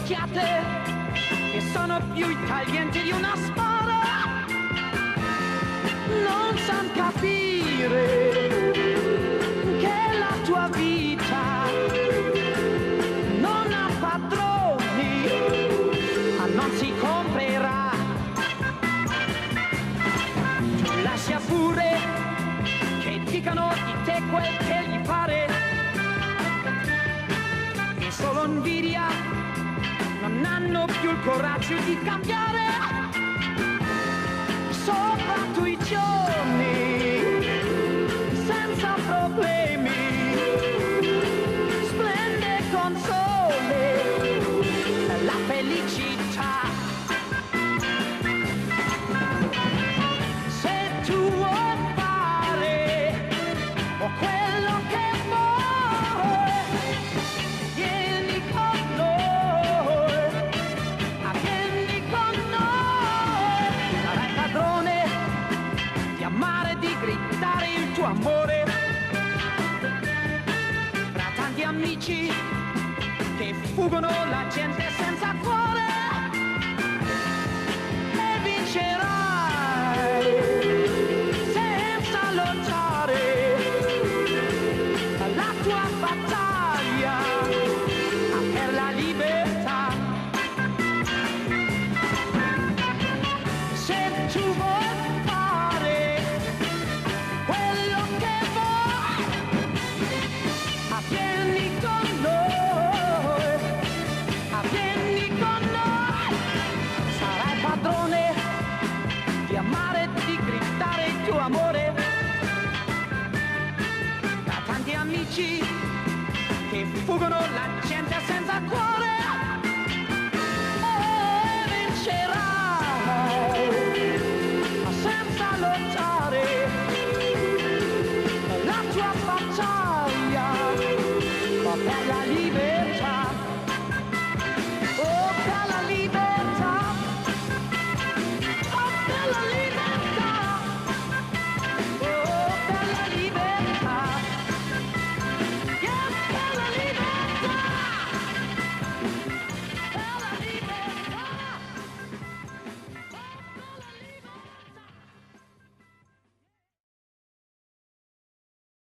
occhiate che sono più taglienti di una spada, non san capire che la tua vita non ha padroni, ma non si comprerà. Lascia pure che dicano di te quel che gli pare, che solo invidia, non hanno più il coraggio di cambiare. Sopra i giorni senza problemi, splende con sole la felicità. Se tu vuoi fare quello che vuoi, vieni con noi, vieni con noi. Sarai padrone di amare, di gridare il tuo amore tra tanti amici che fuggono la gente senza cuore.